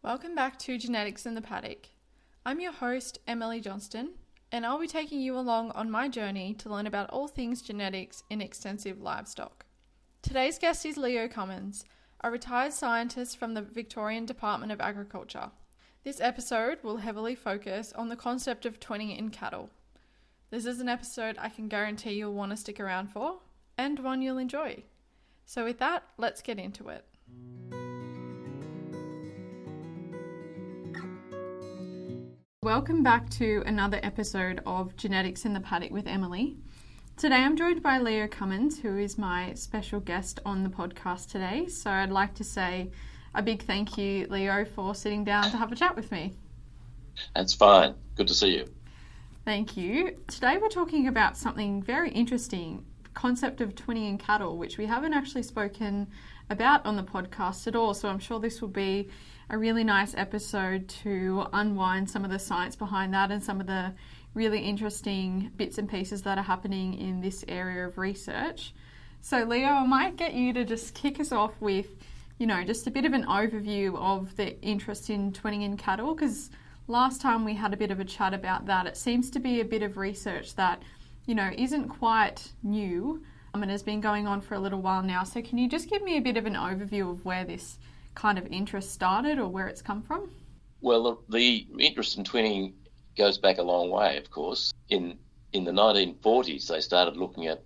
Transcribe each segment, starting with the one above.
Welcome back to Genetics in the Paddock. I'm your host, Emily Johnston, and I'll be taking you along on my journey to learn about all things genetics in extensive livestock. Today's guest is Leo Cummins, a retired scientist from the Victorian Department of Agriculture. This episode will heavily focus on the concept of twinning in cattle. This is an episode I can guarantee you'll want to stick around for, and one you'll enjoy. So with that, let's get into it. Welcome back to another episode of Genetics in the Paddock with Emily. Today I'm joined by Leo Cummins, who is my special guest on the podcast today. So I'd like to say a big thank you, Leo, for sitting down to have a chat with me. That's fine. Good to see you. Thank you. Today we're talking about something very interesting, the concept of twinning in cattle, which we haven't actually spoken about on the podcast at all. So I'm sure this will be a really nice episode to unwind some of the science behind that and some of the really interesting bits and pieces that are happening in this area of research. So Leo, I might get you to just kick us off with, just a bit of an overview of the interest in twinning in cattle, because last time we had a bit of a chat about that. It seems to be a bit of research that, isn't quite new and has been going on for a little while now. So can you just give me a bit of an overview of where this kind of interest started or where it's come from? Well, the interest in twinning goes back a long way, of course. In the 1940s, they started looking at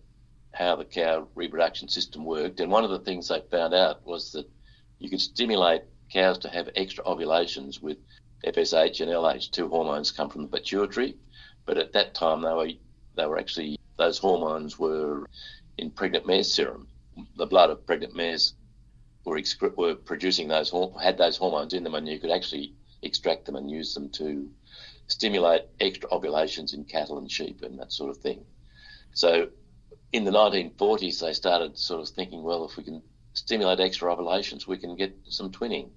how the cow reproduction system worked, and one of the things they found out was that you could stimulate cows to have extra ovulations with FSH and LH, two hormones come from the pituitary, but at that time those hormones were in pregnant mare's serum. The blood of pregnant mares were producing had those hormones in them, and you could actually extract them and use them to stimulate extra ovulations in cattle and sheep and that sort of thing. So in the 1940s, they started sort of thinking, well, if we can stimulate extra ovulations, we can get some twinning.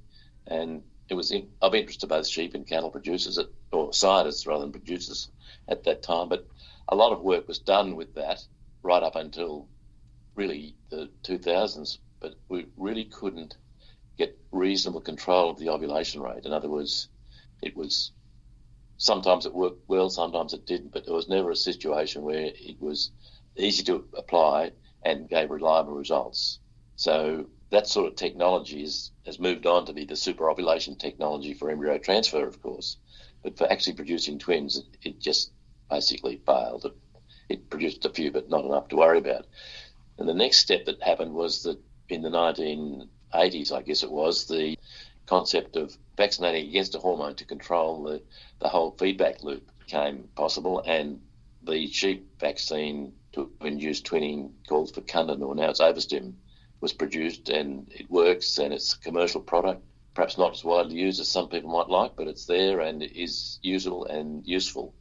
And it was of interest to both sheep and cattle producers, or scientists rather than producers at that time. But a lot of work was done with that right up until really the 2000s. But we really couldn't get reasonable control of the ovulation rate. In other words, sometimes it worked well, sometimes it didn't, but there was never a situation where it was easy to apply and gave reliable results. So that sort of technology has moved on to be the superovulation technology for embryo transfer, of course. But for actually producing twins, it just basically failed. It produced a few, but not enough to worry about. And the next step that happened was that in the 1980s, I guess it was, the concept of vaccinating against a hormone to control the whole feedback loop became possible, and the sheep vaccine to induce twinning called fecundin, or now it's Ovastim, was produced, and it works, and it's a commercial product, perhaps not as widely used as some people might like, but it's there and it is usable and useful.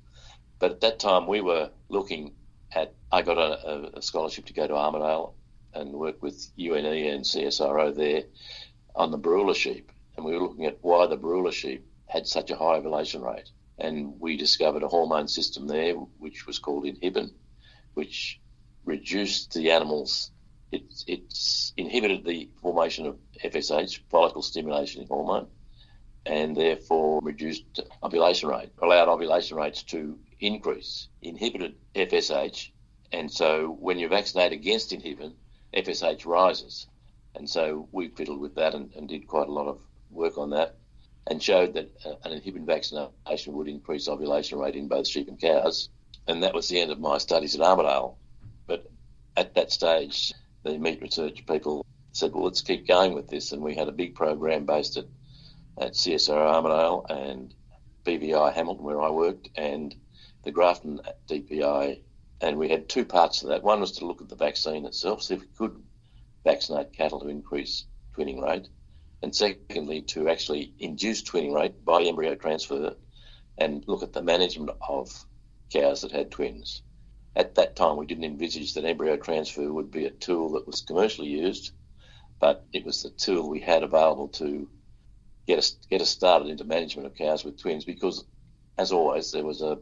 But at that time we were looking at, I got a scholarship to go to Armidale and work with UNE and CSIRO there on the Baroola sheep. And we were looking at why the Baroola sheep had such a high ovulation rate. And we discovered a hormone system there, which was called inhibin, which reduced the animals. It's inhibited the formation of FSH, follicle stimulation hormone, and therefore reduced ovulation rate, allowed ovulation rates to increase, inhibited FSH. And so when you vaccinate against inhibin, FSH rises. And so we fiddled with that and did quite a lot of work on that, and showed that an inhibin vaccination would increase ovulation rate in both sheep and cows. And that was the end of my studies at Armidale. But at that stage, the meat research people said, well, let's keep going with this. And we had a big program based at CSIRO Armidale and BVI Hamilton, where I worked, and the Grafton DPI. And we had two parts to that. One was to look at the vaccine itself, see if we could vaccinate cattle to increase twinning rate. And secondly, to actually induce twinning rate by embryo transfer and look at the management of cows that had twins. At that time, we didn't envisage that embryo transfer would be a tool that was commercially used, but it was the tool we had available to get us started into management of cows with twins, because, as always, there was a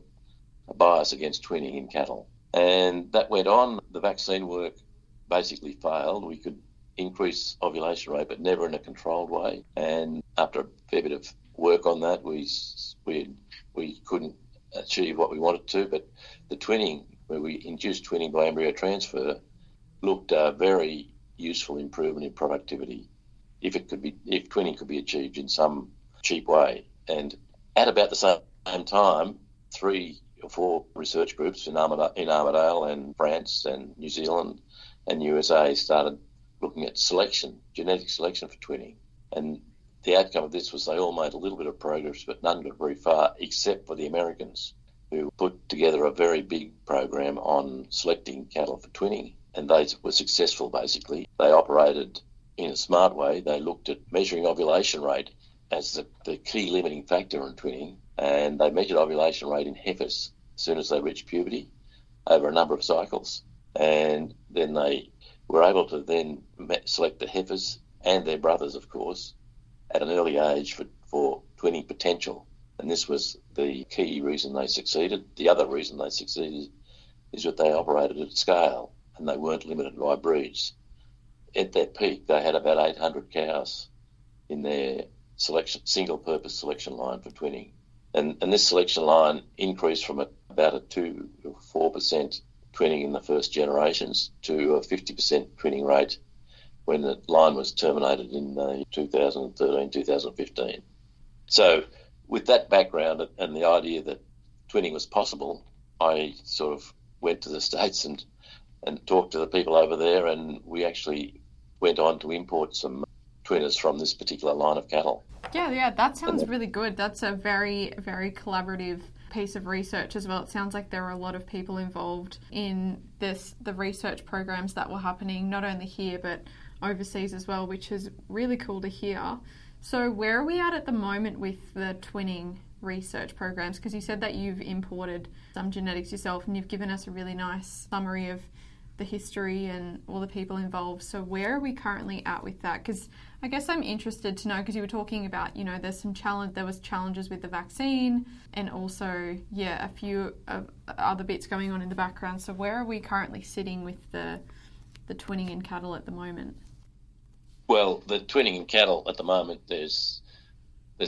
bias against twinning in cattle. And that went on. The vaccine work basically failed. We could increase ovulation rate, but never in a controlled way. And after a fair bit of work on that. We couldn't achieve what we wanted to, but the twinning, where we induced twinning by embryo transfer, looked a very useful improvement in productivity if twinning could be achieved in some cheap way. And at about the same time, 3 or 4 research groups in Armidale and France and New Zealand and USA started looking at genetic selection for twinning. And the outcome of this was they all made a little bit of progress, but none got very far, except for the Americans, who put together a very big program on selecting cattle for twinning. And they were successful, basically. They operated in a smart way. They looked at measuring ovulation rate as the key limiting factor in twinning, and they measured ovulation rate in heifers as soon as they reached puberty over a number of cycles. And then they were able to then select the heifers and their brothers, of course, at an early age for twinning potential. And this was the key reason they succeeded. The other reason they succeeded is that they operated at scale and they weren't limited by breeds. At their peak, they had about 800 cows in their single-purpose selection line for twinning. And this selection line increased from about a 2 or 4% twinning in the first generations to a 50% twinning rate when the line was terminated in 2013, 2015. So with that background and the idea that twinning was possible, I sort of went to the States and talked to the people over there, and we actually went on to import some twinners from this particular line of cattle. Yeah, that sounds really good. That's a very, very collaborative piece of research as well. It sounds like there were a lot of people involved in the research programs that were happening, not only here but overseas as well, which is really cool to hear. So where are we at the moment with the twinning research programs? Because you said that you've imported some genetics yourself and you've given us a really nice summary of the history and all the people involved. So where are we currently at with that? Because I guess I'm interested to know, because you were talking about, there was challenges with the vaccine and also, a few other bits going on in the background. So where are we currently sitting with the twinning in cattle at the moment? Well, the twinning in cattle at the moment, there's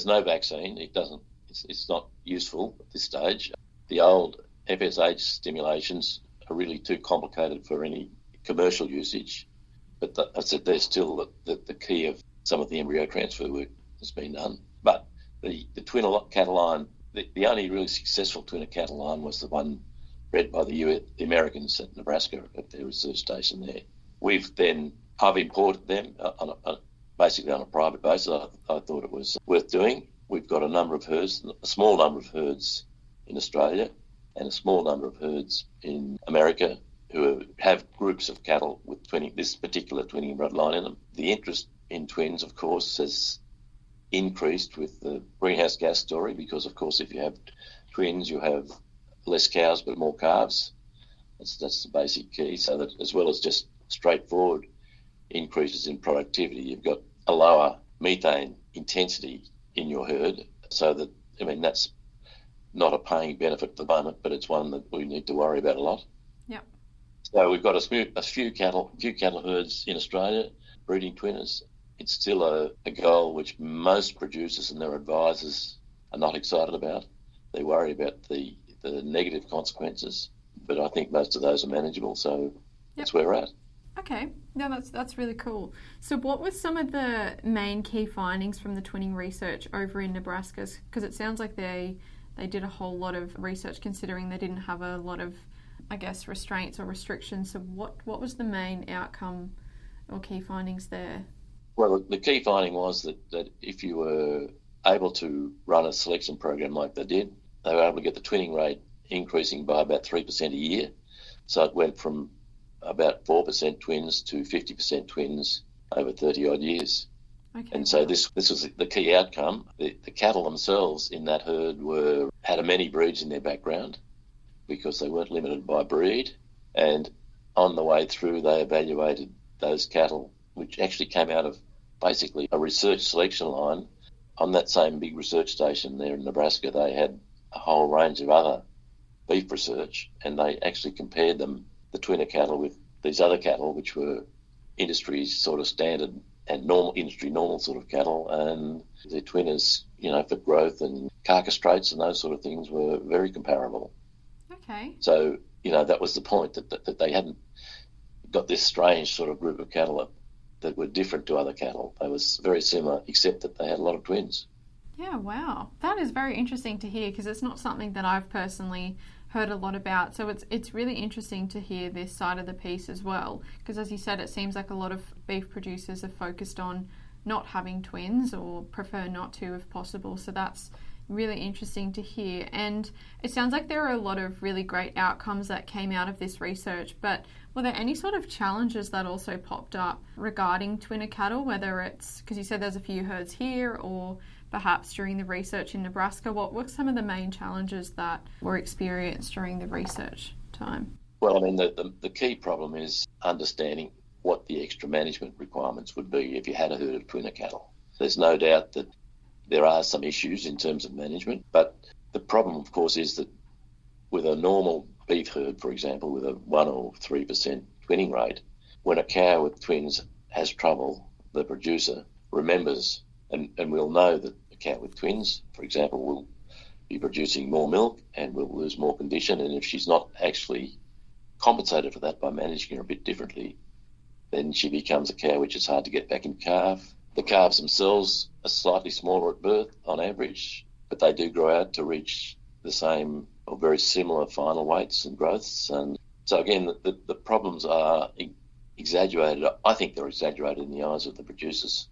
no vaccine. It's not useful at this stage. The old FSH stimulations are really too complicated for any commercial usage. But I said they're still the key of some of the embryo transfer work that's been done. But the twinner cattle line, the only really successful twinner cattle line was the one bred by the Americans at Nebraska at their research station there. I've imported them basically on a private basis. I thought it was worth doing. We've got a small number of herds in Australia and a small number of herds in America who have groups of cattle with this particular twinning bloodline in them. The interest in twins, of course, has increased with the greenhouse gas story because, of course, if you have twins, you have less cows but more calves. That's the basic key. So that as well as just straightforward increases in productivity, you've got a lower methane intensity in your herd. So that, that's not a paying benefit at the moment, but it's one that we need to worry about a lot. Yep. So we've got a few cattle herds in Australia breeding twinners. It's still a goal which most producers and their advisors are not excited about. They worry about the negative consequences, but I think most of those are manageable. So that's where we're at. Okay, no, that's really cool. So what were some of the main key findings from the twinning research over in Nebraska? Because it sounds like they did a whole lot of research considering they didn't have a lot of, I guess, restraints or restrictions. So what was the main outcome or key findings there? Well, the key finding was that if you were able to run a selection program like they did, they were able to get the twinning rate increasing by about 3% a year. So it went from about 4% twins to 50% twins over 30-odd years. Okay. And so this was the key outcome. The cattle themselves in that herd had many breeds in their background because they weren't limited by breed. And on the way through, they evaluated those cattle, which actually came out of basically a research selection line. On that same big research station there in Nebraska, they had a whole range of other beef research, and they actually compared the twinner cattle with these other cattle, which were industry sort of standard and normal industry normal sort of cattle, and their twinners, for growth and carcass traits and those sort of things were very comparable. Okay. So, that was the point, that they hadn't got this strange sort of group of cattle that were different to other cattle. They was very similar, except that they had a lot of twins. Yeah, wow. That is very interesting to hear, because it's not something that I've personally heard a lot about. So it's really interesting to hear this side of the piece as well, because as you said, it seems like a lot of beef producers are focused on not having twins or prefer not to if possible. So that's really interesting to hear. And it sounds like there are a lot of really great outcomes that came out of this research, but were there any sort of challenges that also popped up regarding twinner cattle, whether it's because you said there's a few herds here or perhaps during the research in Nebraska? What were some of the main challenges that were experienced during the research time? Well, I mean, the key problem is understanding what the extra management requirements would be if you had a herd of twinner cattle. There's no doubt that there are some issues in terms of management, but the problem, of course, is that with a normal beef herd, for example, with a 1 or 3% twinning rate, when a cow with twins has trouble, the producer remembers, and we'll know that a cow with twins, for example, will be producing more milk and will lose more condition, and if she's not actually compensated for that by managing her a bit differently, then she becomes a cow which is hard to get back in calf. The calves themselves are slightly smaller at birth on average, but they do grow out to reach the same or very similar final weights and growths. And so again, the problems are exaggerated. I think they're exaggerated in the eyes of the producers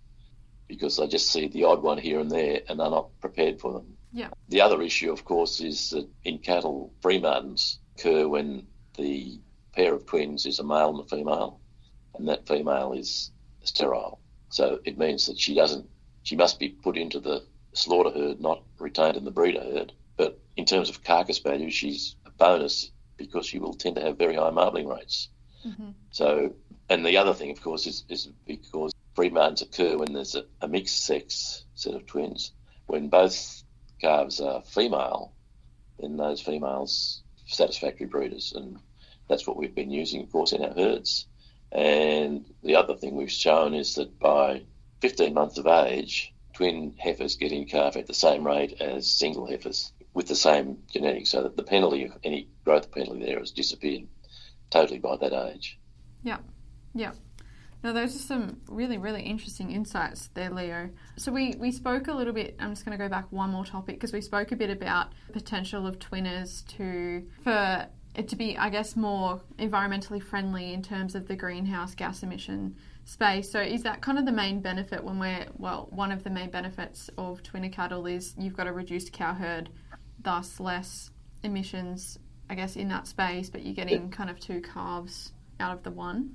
because they just see the odd one here and there and they're not prepared for them. Yeah. The other issue, of course, is that in cattle, free martins occur when the pair of twins is a male and a female, and that female is sterile. So it means that she must be put into the slaughter herd, not retained in the breeder herd. But in terms of carcass value, she's a bonus because she will tend to have very high marbling rates. Mm-hmm. So, and the other thing, of course, is because free martins occur when there's a mixed sex set of twins. When both calves are female, then those females are satisfactory breeders, and that's what we've been using, of course, in our herds. And the other thing we've shown is that by 15 months of age, twin heifers get in calf at the same rate as single heifers with the same genetics, so that the penalty of any growth penalty there has disappeared totally by that age. Yeah. Now, those are some really, really interesting insights there, Leo. So we spoke a little bit, I'm just going to go back one more topic, because we spoke a bit about the potential of twinners for it to be, I guess, more environmentally friendly in terms of the greenhouse gas emission space. So is that kind of the main benefit one of the main benefits of twinner cattle is you've got a reduced cow herd, thus less emissions, I guess, in that space, but you're getting kind of two calves out of the one?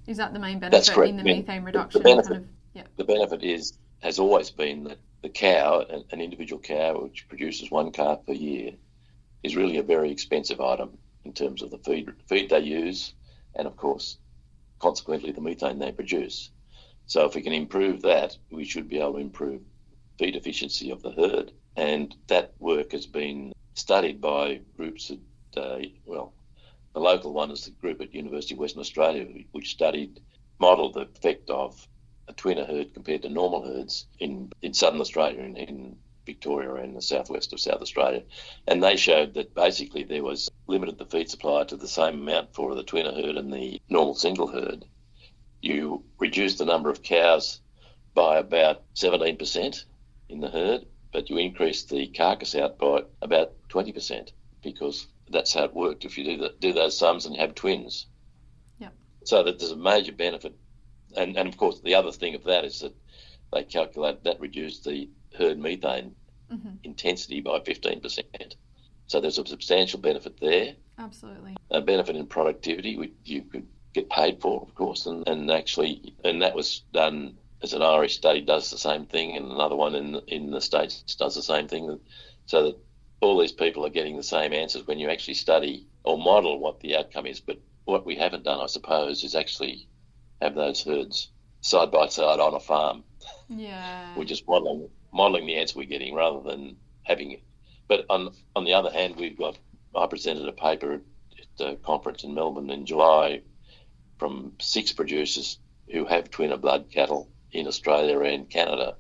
Is that the main benefit in the methane reduction? The benefit has always been that the cow, an individual cow which produces one calf per year, is really a very expensive item in terms of the feed they use and, of course, consequently the methane they produce. So if we can improve that, we should be able to improve feed efficiency of the herd. And that work has been studied by groups at, the local one is the group at University of Western Australia, which modelled the effect of a twinner herd compared to normal herds in southern Australia, in Victoria and the southwest of South Australia. And they showed that basically there was limited the feed supply to the same amount for the twinner herd and the normal single herd. You reduced the number of cows by about 17% in the herd, but you increased the carcass out by about 20% because that's how it worked if you do those sums and have twins. Yeah. So that there's a major benefit. And of course, the other thing of that is that they calculate that reduced the herd methane intensity by 15%. So there's a substantial benefit there. Absolutely. A benefit in productivity, which you could get paid for, of course, and that was done as an Irish study does the same thing, and another one in the States does the same thing, so that all these people are getting the same answers when you actually study or model what the outcome is. But what we haven't done, I suppose, is actually have those herds side by side on a farm. Yeah. We're just modelling the answer we're getting rather than having it. But on the other hand, I presented a paper at a conference in Melbourne in July from 6 producers who have twinner blood cattle in Australia and Canada,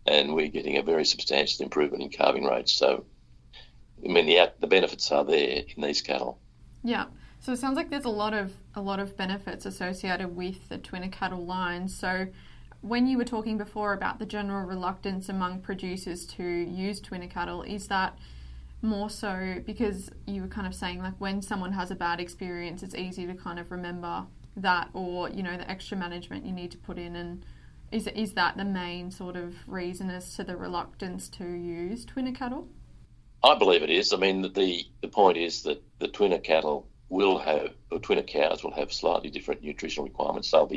and we're getting a very substantial improvement in calving rates. So, I mean, the benefits are there in these cattle. Yeah. So it sounds like there's a lot of benefits associated with the twinner cattle line. So when you were talking before about the general reluctance among producers to use twinner cattle, is that more so because you were kind of saying like when someone has a bad experience, it's easy to kind of remember that, or the extra management you need to put in, and is that the main sort of reason as to the reluctance to use twinner cattle? I believe it is. I mean, the point is that the twinner cattle twinner cows will have slightly different nutritional requirements. They'll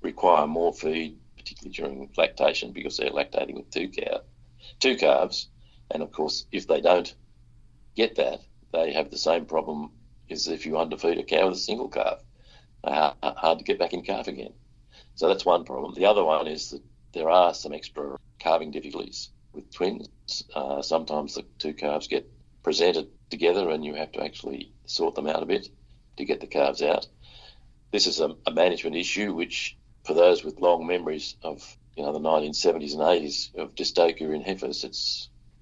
require more feed, particularly during lactation, because they're lactating with two calves. And of course, if they don't get that, they have the same problem as if you underfeed a cow with a single calf. They're hard to get back in calf again. So that's one problem. The other one is that there are some extra calving difficulties with twins. Sometimes the two calves get presented together and you have to actually sort them out a bit to get the calves out. This is a management issue which, for those with long memories of the 1970s and 80s of dystocia in heifers,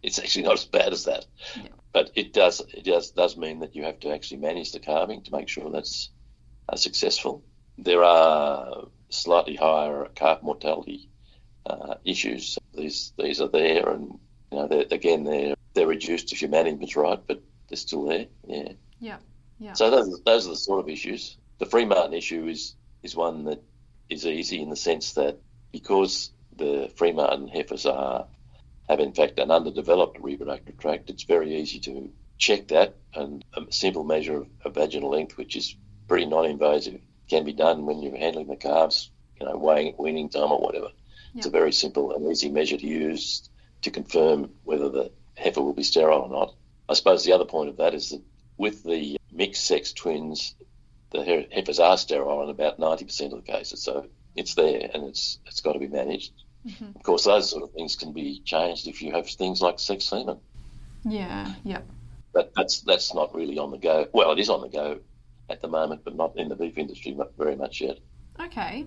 it's actually not as bad as that. Yeah. But it does mean that you have to actually manage the calving to make sure that's successful. There are slightly higher calf mortality issues. These are there, and they're reduced if your management's right, but they're still there. Yeah. Yeah. Yeah. So those are the sort of issues. The free martin issue is one that is easy in the sense that because the free martin heifers have in fact an underdeveloped reproductive tract, it's very easy to check that, and a simple measure of vaginal length, which is pretty non-invasive, can be done when you're handling the calves, weaning time or whatever. Yep. It's a very simple and easy measure to use to confirm whether the heifer will be sterile or not. I suppose the other point of that is that with the mixed-sex twins, the heifers are sterile in about 90% of the cases, so it's there and it's got to be managed. Mm-hmm. Of course, those sort of things can be changed if you have things like sex semen. Yeah, yeah. But that's not really on the go. Well, it is on the go at the moment, but not in the beef industry very much yet. Okay.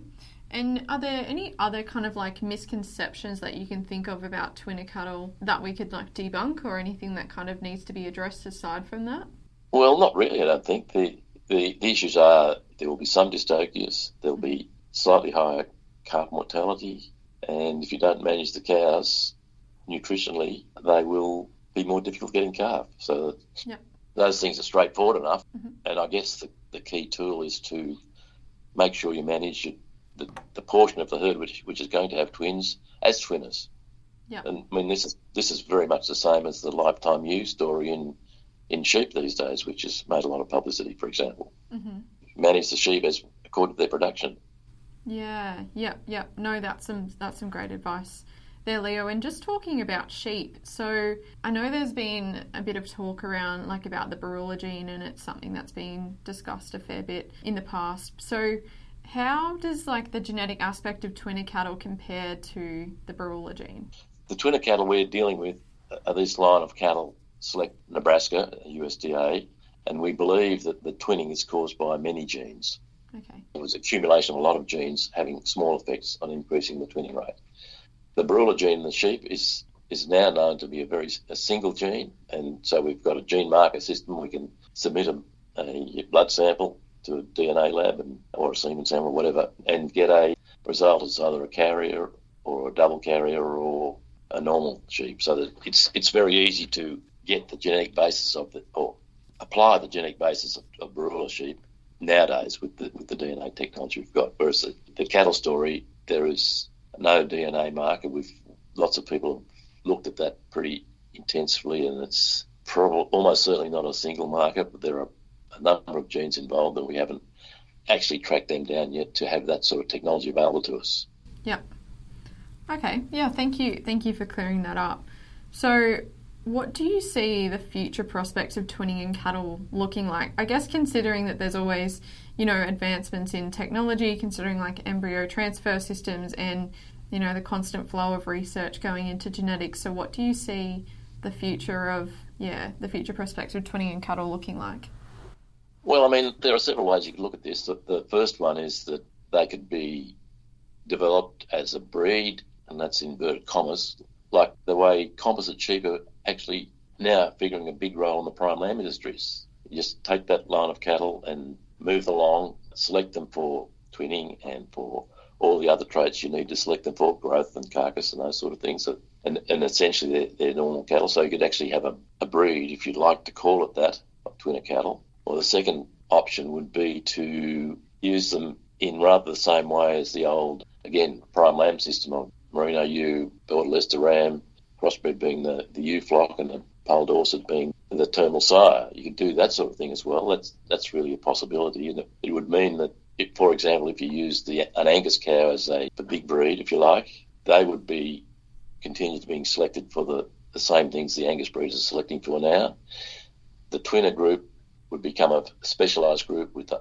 And are there any other kind of like misconceptions that you can think of about twinner cattle that we could like debunk, or anything that kind of needs to be addressed aside from that? Well, not really, I don't think. The issues are there will be some dystocias, there'll be slightly higher calf mortality, and if you don't manage the cows nutritionally, they will be more difficult getting calf. So those things are straightforward enough. Mm-hmm. And I guess the key tool is to make sure you manage the portion of the herd which is going to have twins as twinners. Yeah. And I mean, this is very much the same as the lifetime ewe story in sheep these days, which has made a lot of publicity, for example. Mm-hmm. Manage the sheep as according to their production. Yeah. No, that's some great advice there, Leo. And just talking about sheep, so I know there's been a bit of talk around like about the Barula gene, and it's something that's been discussed a fair bit in the past. So how does like the genetic aspect of twinner cattle compare to the Barula gene? The twinner cattle we're dealing with are this line of cattle, Select Nebraska, USDA, and we believe that the twinning is caused by many genes. Okay. It was accumulation of a lot of genes having small effects on increasing the twinning rate. The Barula gene in the sheep is now known to be a single gene, and so we've got a gene marker system. We can submit a blood sample to a DNA lab or a semen sample or whatever, and get a result as either a carrier or a double carrier or a normal sheep. So that it's very easy to get the genetic basis or apply the genetic basis of Barula sheep nowadays with the DNA technology we've got. Whereas the cattle story, there is no DNA marker. Lots of people have looked at that pretty intensively, and it's almost certainly not a single marker, but there are a number of genes involved, and we haven't actually tracked them down yet to have that sort of technology available to us. Yep. Okay. Yeah, thank you for clearing that up. So what do you see the future prospects of twinning in cattle looking like? I guess considering that there's always, advancements in technology, considering like embryo transfer systems and, the constant flow of research going into genetics. So what do you see the future prospects of twinning in cattle looking like? Well, I mean, there are several ways you could look at this. The first one is that they could be developed as a breed, and that's inverted commas, like the way composite sheep are actually now figuring a big role in the prime lamb industries. You just take that line of cattle and move along, select them for twinning and for all the other traits you need to select them for, growth and carcass and those sort of things. And essentially they're normal cattle. So you could actually have a breed, if you'd like to call it that, of twinner cattle. Or the second option would be to use them in rather the same way as the old, again, prime lamb system of Merino ewe, Border Leicester ram, crossbred being the ewe flock and the Pole Dorset being the terminal sire. You could do that sort of thing as well. That's really a possibility. And it would mean that, for example, if you use an Angus cow as a big breed, if you like, they would be continued being selected for the same things the Angus breeds are selecting for now. The twinner group would become a specialised group with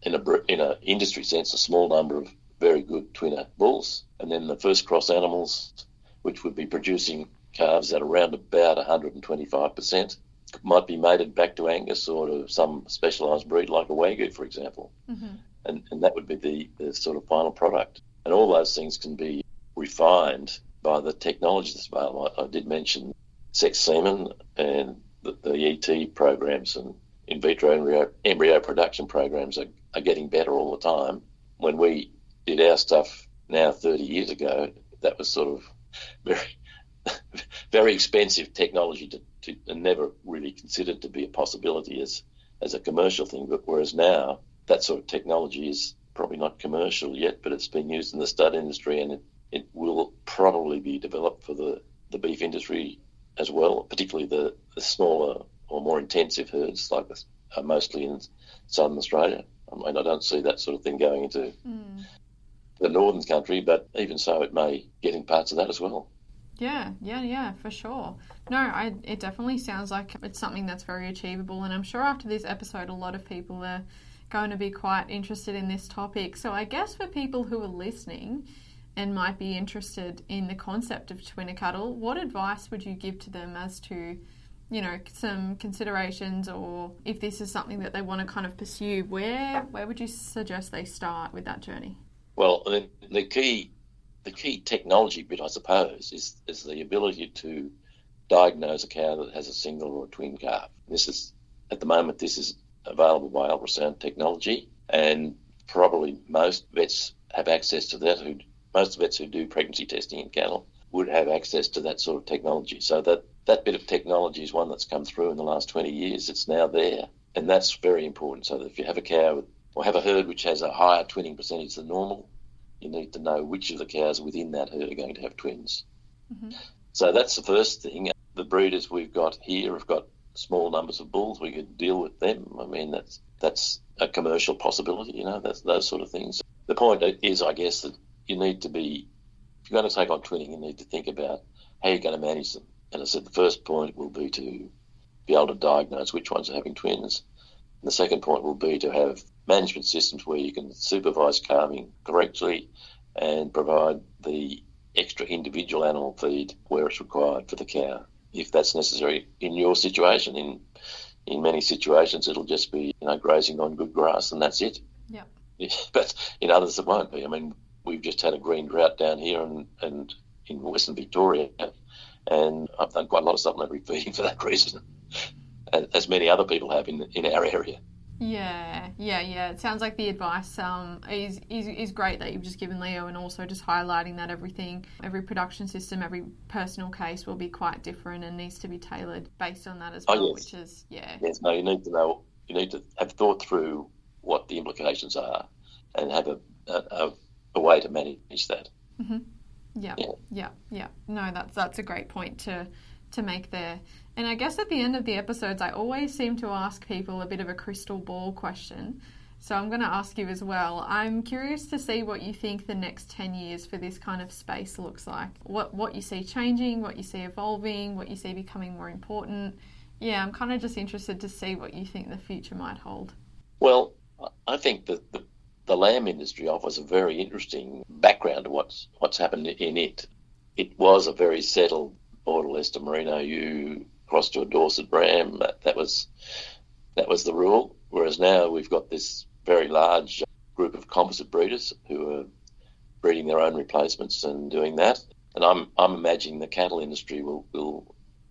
in a industry sense, a small number of very good twinner bulls, and then the first cross animals, which would be producing calves at around about 125%, might be mated back to Angus or to some specialised breed like a Wagyu, for example. Mm-hmm. And that would be the sort of final product. And all those things can be refined by the technology that's available. I did mention sex semen and the ET programs and in vitro embryo production programs are getting better all the time. When we did our stuff now 30 years ago, that was sort of very, very expensive technology to and never really considered to be a possibility as a commercial thing. But whereas now, that sort of technology is probably not commercial yet, but it's been used in the stud industry, and it will probably be developed for the beef industry as well, particularly the smaller or more intensive herds like this are mostly in southern Australia. I mean, I don't see that sort of thing going into the northern country, but even so, it may get in parts of that as well. Yeah, for sure. No, it definitely sounds like it's something that's very achievable, and I'm sure after this episode, a lot of people are going to be quite interested in this topic. So I guess for people who are listening and might be interested in the concept of twinner cattle, what advice would you give to them as to, you know, some considerations, or if this is something that they want to kind of pursue, where would you suggest they start with that journey? Well, the key technology bit, I suppose, is the ability to diagnose a cow that has a single or a twin calf. At the moment, this is available by ultrasound technology, and probably most vets have access to that. Most vets who do pregnancy testing in cattle would have access to that sort of technology. So that bit of technology is one that's come through in the last 20 years. It's now there, and that's very important. So that if you have a cow or have a herd which has a higher twinning percentage than normal, you need to know which of the cows within that herd are going to have twins. Mm-hmm. So that's the first thing. The breeders we've got here have got small numbers of bulls. We could deal with them. I mean, that's a commercial possibility, you know, that's those sort of things. The point is, I guess, that you need to be, if you're going to take on twinning, you need to think about how you're going to manage them. And I said the first point will be to be able to diagnose which ones are having twins. And the second point will be to have management systems where you can supervise calving correctly and provide the extra individual animal feed where it's required for the cow, if that's necessary in your situation. In many situations, it'll just be, you know, grazing on good grass and that's it. Yeah. But in others, it won't be. I mean, we've just had a green drought down here and in Western Victoria, and I've done quite a lot of supplementary feeding for that reason, as many other people have in our area. Yeah. It sounds like the advice is great that you've just given Leo, and also just highlighting that every production system, every personal case will be quite different and needs to be tailored based on that as well. Yes. Which is, Yes, no, you need to have thought through what the implications are and have a way to manage that. Mm-hmm. Yeah. No, that's a great point to make there. And I guess at the end of the episodes, I always seem to ask people a bit of a crystal ball question. So I'm going to ask you as well. I'm curious to see what you think the next 10 years for this kind of space looks like. What you see changing, what you see evolving, what you see becoming more important. Yeah, I'm kind of just interested to see what you think the future might hold. Well, I think that the lamb industry offers a very interesting background to what's happened in it. It was a very settled Border Leicester Merino ewe crossed to a Dorset ram. That was the rule. Whereas now we've got this very large group of composite breeders who are breeding their own replacements and doing that. And I'm imagining the cattle industry will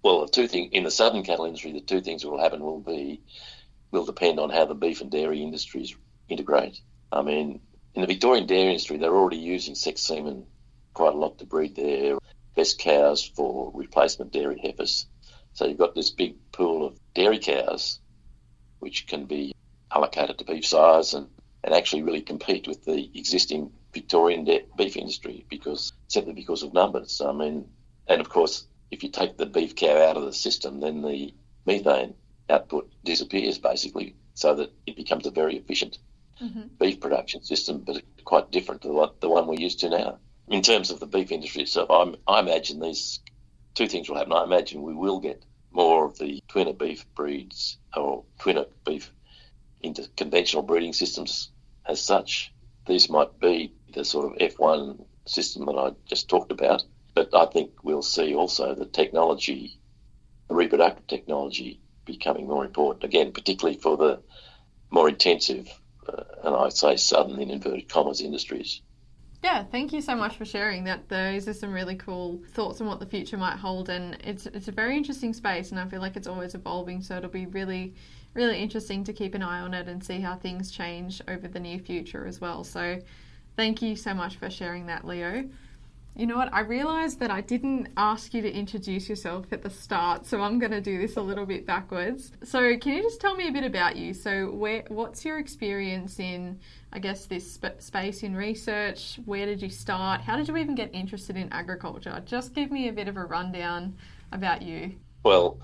the two things in the southern cattle industry, the two things that will happen will depend on how the beef and dairy industries integrate. I mean, in the Victorian dairy industry, they're already using sex semen quite a lot to breed their best cows for replacement dairy heifers. So you've got this big pool of dairy cows which can be allocated to beef size and actually really compete with the existing Victorian beef industry simply because of numbers. I mean, and of course, if you take the beef cow out of the system, then the methane output disappears basically, so that it becomes a very efficient beef production system, but quite different to the one we're used to now. In terms of the beef industry itself, I imagine these two things will happen. I imagine we will get more of the twinner beef breeds or twinner beef into conventional breeding systems as such. These might be the sort of F1 system that I just talked about, but I think we'll see also the technology, the reproductive technology, becoming more important, again, particularly for the more intensive, and I say southern in inverted commas, industries. Yeah, thank you so much for sharing that. Those are some really cool thoughts on what the future might hold, and it's a very interesting space, and I feel like it's always evolving, so it'll be really, really interesting to keep an eye on it and see how things change over the near future as well. So thank you so much for sharing that, Leo. You know what, I realised that I didn't ask you to introduce yourself at the start, so I'm going to do this a little bit backwards. So can you just tell me a bit about you? So what's your experience in, I guess, this space in research? Where did you start? How did you even get interested in agriculture? Just give me a bit of a rundown about you. Well,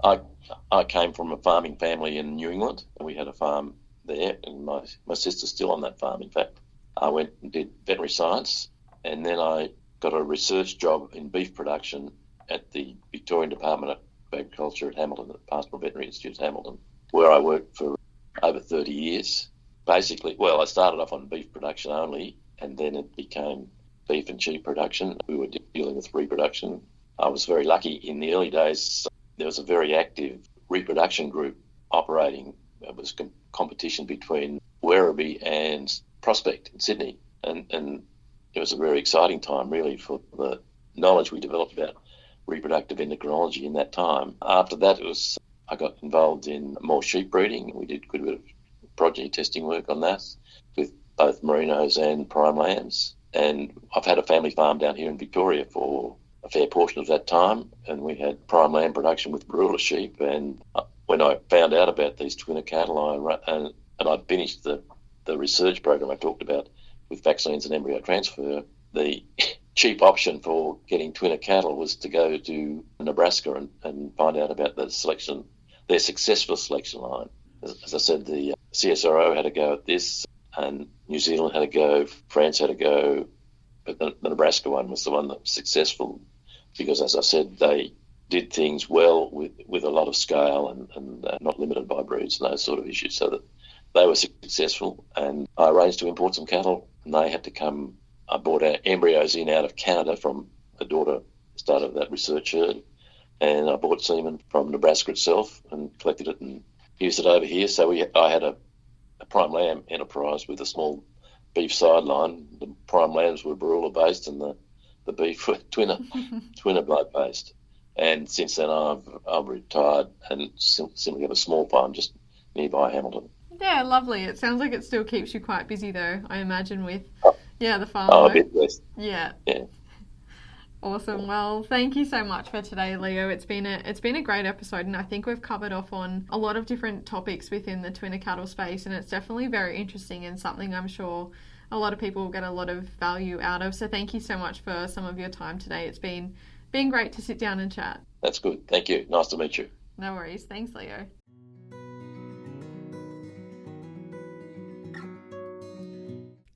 I came from a farming family in New England, and we had a farm there, and my sister's still on that farm, in fact. I went and did veterinary science, and then I got a research job in beef production at the Victorian Department of Agriculture at Hamilton, at the Pastoral Veterinary Institute at Hamilton, where I worked for over 30 years. Basically, well, I started off on beef production only, and then it became beef and sheep production. We were dealing with reproduction. I was very lucky in the early days. There was a very active reproduction group operating. It was competition between Werribee and Prospect in Sydney, and it was a very exciting time, really, for the knowledge we developed about reproductive endocrinology in that time. After that, I got involved in more sheep breeding. We did a good bit of progeny testing work on that with both merinos and prime lambs. And I've had a family farm down here in Victoria for a fair portion of that time, and we had prime lamb production with broiler sheep. And when I found out about these twinner cattle, and I finished the research program I talked about with vaccines and embryo transfer, the cheap option for getting twinner cattle was to go to Nebraska and find out about their successful selection line. As I said, the CSIRO had a go at this, and New Zealand had a go, France had a go, but the Nebraska one was the one that was successful because, as I said, they did things well with a lot of scale and not limited by breeds and those sort of issues, so that they were successful. And I arranged to import some cattle, and they had to come. I bought our embryos in out of Canada from a daughter started that research herd, and I bought semen from Nebraska itself and collected it and used it over here. So I had a prime lamb enterprise with a small beef sideline. The prime lambs were broiler based, and the beef were twinner blood based. And since then, I've retired and simply have a small farm just nearby Hamilton. Yeah, lovely. It sounds like it still keeps you quite busy, though, I imagine, with the farm. Oh, a bit less. Yeah. Yeah. Awesome. Well, thank you so much for today, Leo. It's been a great episode, and I think we've covered off on a lot of different topics within the twinner cattle space, and it's definitely very interesting and something I'm sure a lot of people will get a lot of value out of. So thank you so much for some of your time today. It's been great to sit down and chat. That's good. Thank you. Nice to meet you. No worries. Thanks, Leo.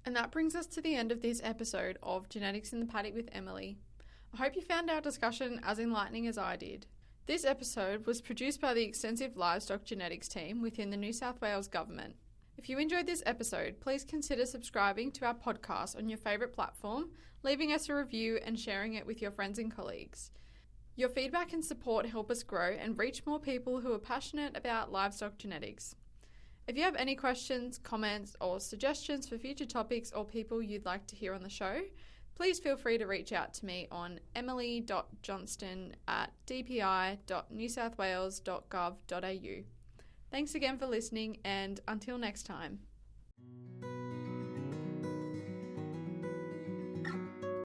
And that brings us to the end of this episode of Genetics in the Paddock with Emily. I hope you found our discussion as enlightening as I did. This episode was produced by the extensive livestock genetics team within the New South Wales Government. If you enjoyed this episode, please consider subscribing to our podcast on your favourite platform, leaving us a review and sharing it with your friends and colleagues. Your feedback and support help us grow and reach more people who are passionate about livestock genetics. If you have any questions, comments, or suggestions for future topics or people you'd like to hear on the show, please feel free to reach out to me on emily.johnston@dpi.newsouthwales.gov.au. Thanks again for listening, and until next time.